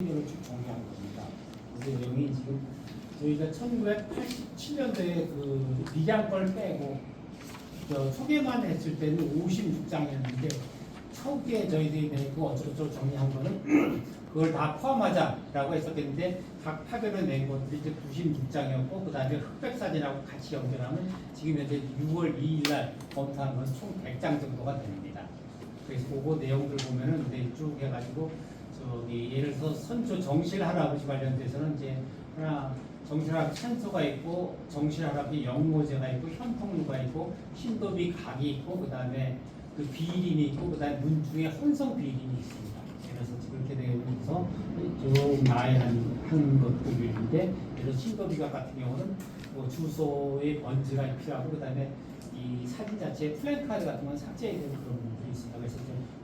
를 쭉 정리한 겁니다. 그래서 내용이 지금 저희가 1987년도에 그 미장 걸 빼고 초기만 했을 때는 56장이었는데 초기에 저희들이 내고 어쩌고저쩌고 정리한 거는 그걸 다 포함하자라고 했었는데 각 파별을 낸 것들이 이제 96장이었고 그 다음에 흑백사진하고 같이 연결하면 지금 현재 6월 2일 날 검토한 건 총 100장 정도가 됩니다. 그래서 그거 내용들 보면은 쭉 해가지고 예를 들어서 선조 정실 할아버지 관련돼서는 이제 하나 정실 할아버지 찬소가 있고 정실 할아버지 영모제가 있고 현통루가 있고 신도비 각이 있고 그 다음에 그 비일인이 있고 그 다음에 문중에 헌성 비일인이 있습니다. 그래서 그렇게 되면서 좀 나열한 것들인데 예를 들어 신도비각 같은 경우는 뭐 주소의 번지가 필요하고 그 다음에 이 사진 자체에 플랜카드 같은 건 삭제해야 되는 그런 부분들이 있습니다. 그래서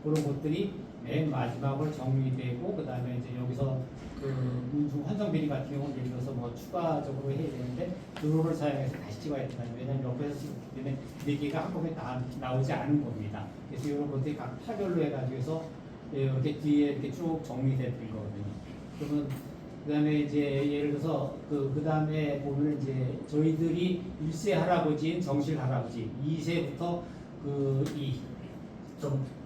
그런 것들이 맨 마지막으로 정리되고 그 다음에 이제 여기서 그 문중 환성비리 같은 경우는 예를 들어서 뭐 추가적으로 해야 되는데 드로를 사용해서 다시 찍어야 된다. 왜냐하면 옆에서 찍기 때문에 4개가 한꺼번에 다 나오지 않은 겁니다. 그래서 이런 것들이 각 파별로 해가지고서 이렇게 뒤에 이렇게 쭉 정리되어 있거든요. 그러면 그 다음에 이제 예를 들어서 그 다음에 보면 이제 저희들이 1세 할아버지인 정실 할아버지 2세부터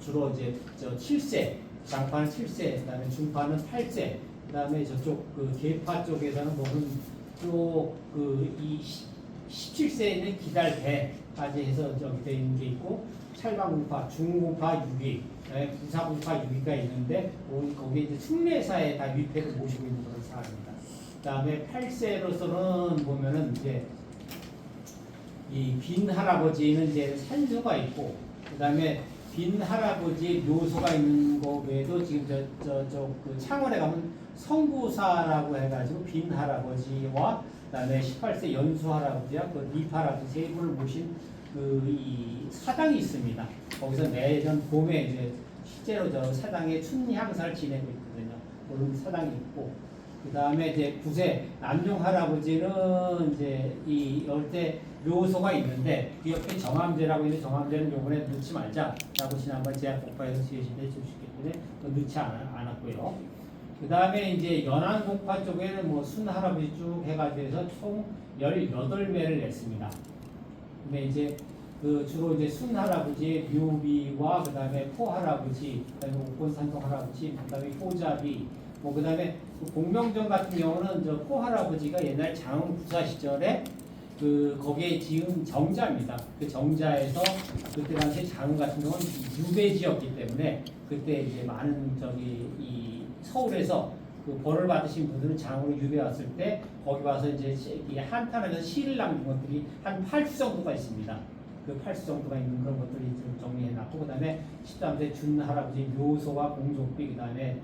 주로 이제 7세 장파는 7세 그다음에 중파는 8세 그다음에 저쪽 그 계파 쪽에서는 보면 또이 17세에는 기달배까지 해서 저기 돼 있는 게 있고 찰방공파, 중공파 6위, 부사공파 6위가 있는데 거기에 이제 충례사에 다 위패를 모시고 있는 그런 사람입니다. 그다음에 8세로서는 보면은 이제 이 빈 할아버지는 이제 산소가 있고 그다음에 빈 할아버지의 묘소가 있는 거 외에도 지금 그 창원에 가면 성구사라고 해가지고 빈 할아버지와 그다음에 18세 연수 할아버지와 그 립 할아버지 세 분을 모신 이 사당이 있습니다. 거기서 매년 봄에 이제 실제로 저 사당에 춘향사를 지내고 있거든요. 그런 사당이 있고 그 다음에 이제 9세 남용 할아버지는 이제 이럴 때 묘소가 있는데 그 옆에 정암제라고 있는데 정암제는 요번에 넣지 말자라고 지난번 제약 공파에서 지시해 주셨기 때문에 넣지 않았고요. 그 다음에 이제 연안공파 쪽에는 뭐 순 할아버지 쭉 해가지고 해서 총 18매를 냈습니다. 근데 이제 그 주로 이제 순 할아버지의 묘비와 그 다음에 포 할아버지, 그 다음에 옥권산성 할아버지, 그 다음에 포자비, 뭐 그 다음에 공명정 같은 경우는 저 포 할아버지가 옛날 장흥 부사 시절에 그 거기에 지은 정자입니다. 그 정자에서 그때 당시 장흥 같은 경우는 유배지였기 때문에 그때 이제 많은 이 서울에서 그 벌을 받으신 분들은 장으로 유배 왔을 때 거기 와서 이제 한탄하면서 시를 남긴 것들이 한 8수 정도가 있습니다. 그 8수 정도가 있는 그런 것들이 좀 정리해놨고 그 다음에 13세 준 할아버지 묘소와 공족비 그 다음에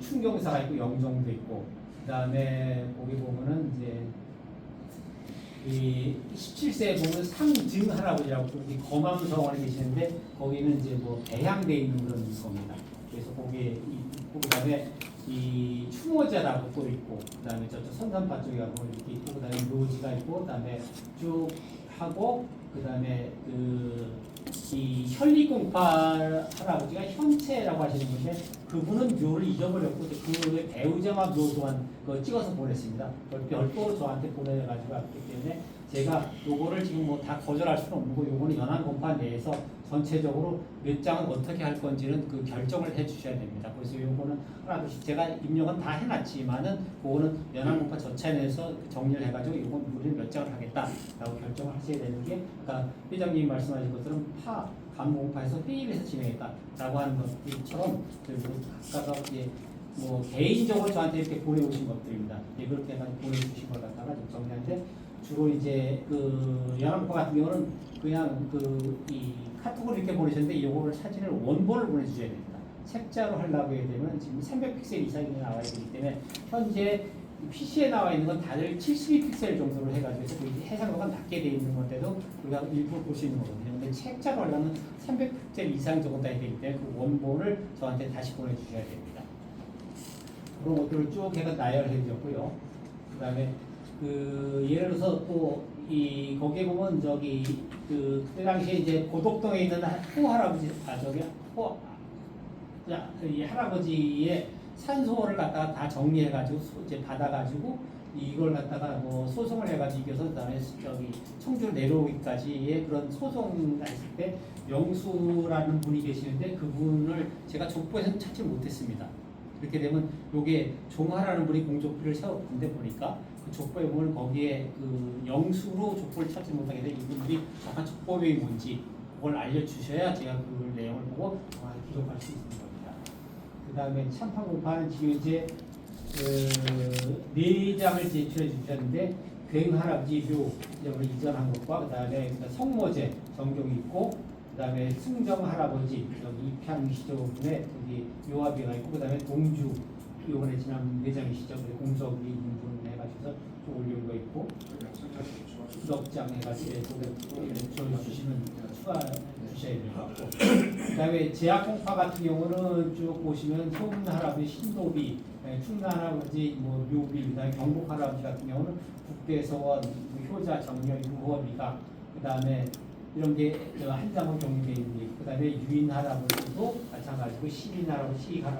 충경사가 있고 영종도 있고 그 다음에 거기 보면은 이제 이 17세에 보면 상증 할아버지라고 이 거망성원에 계시는데 거기는 이제 뭐 배향돼 있는 그런 겁니다. 그래서 거기에 있고 그 다음에 이 추모자라고 또 있고 그 다음에 저쪽 선산파 쪽에 가고 이렇게 있고 그 다음에 묘지가 있고 그 다음에 쭉 하고 그 다음에 이 현리공파 할아버지가 현채라고 하시는 분인데 그분은 묘를 잊어버렸고 그 배우자와 묘 또한 찍어서 보냈습니다. 별도로 저한테 보내가지고 왔기 때문에 제가 요거를 지금 뭐 다 거절할 수는 없는 거 요거는 연안공파 내에서 전체적으로 몇 장은 어떻게 할 건지는 그 결정을 해 주셔야 됩니다. 그래서 요거는 하나둘씩 제가 입력은 다 해놨지만은 그거는 연안공파 전체 내에서 정리를 해가지고 요건 우리는 몇 장을 하겠다라고 결정을 하셔야 되는 게 아까 회장님이 말씀하신 것처럼 감공파에서 회의를 해서 진행했다라고 하는 것처럼 각각 이제 뭐 개인적으로 저한테 이렇게 보내오신 것들입니다. 그렇게 해가지고 보내주신 걸 갖다가 좀 정리하는데 주로 이제 그 연합과 같은 경우는 그냥 이 카톡을 이렇게 보내셨는데 이거를 사진을 원본을 보내주셔야 됩니다. 책자로 하려고 하게 되면 지금 300픽셀 이상이 나와야 되기 때문에 현재 PC에 나와 있는 건 다들 72픽셀 정도로 해가지고 해상도가 낮게 돼 있는 건데도 우리가 일부 볼 수 있는 거거든요. 근데 책자로 하려면 300픽셀 이상 정도 돼야 되기 때문에 그 원본을 저한테 다시 보내주셔야 됩니다. 그런 것들을 쭉 해서 나열해 드렸고요. 그 다음에 예를 들어서 또 거기에 보면 그때 당시에 이제 고덕동에 있는 호 할아버지 이 할아버지의 산소를 갖다가 다 정리해가지고 이제 받아가지고 이걸 갖다가 뭐 소송을 해가지고 이겨서 그다음에 저기 청주 내려오기까지의 그런 소송을 했을 때 영수라는 분이 계시는데 그분을 제가 족보에서는 찾지 못했습니다. 그렇게 되면 요게 종하라는 분이 공족비를 세웠는데 보니까 그 족보에 보면 거기에 그 영수로 족보를 찾지 못하게 돼 이분들이 정확한 족보명이 뭔지 그걸 알려주셔야 제가 그 내용을 보고 정확히 기록할 수 있는 겁니다. 그 다음에 참판공판은 지금 이제 네 장을 제출해 주셨는데 굉할아버지 묘를 이전한 것과 그 다음에 성모제 정경이 있고 그 다음에 승정할아버지 여기 입향시조분에 여기 묘화비가 있고 그 다음에 동주 요번에 지난 매장이시죠. 공석이 있는 분 해가지고서 좀 올린 거 있고 수덕장 해가지고 저 주시면 추가 주셔야 될 것 같고 그 다음에 제약공파 같은 경우는 쭉 보시면 소문할아버지 신도비 충남할아버지 뭐 묘비 그 다음에 경복할아버지 같은 경우는 국대서원 효자 정렬 유허비가 그 다음에 이런 게 한 장은 경유되어 있는 게 있고 그 다음에 유인할아버지도 마찬가지고 시인할아버지 시익할아버지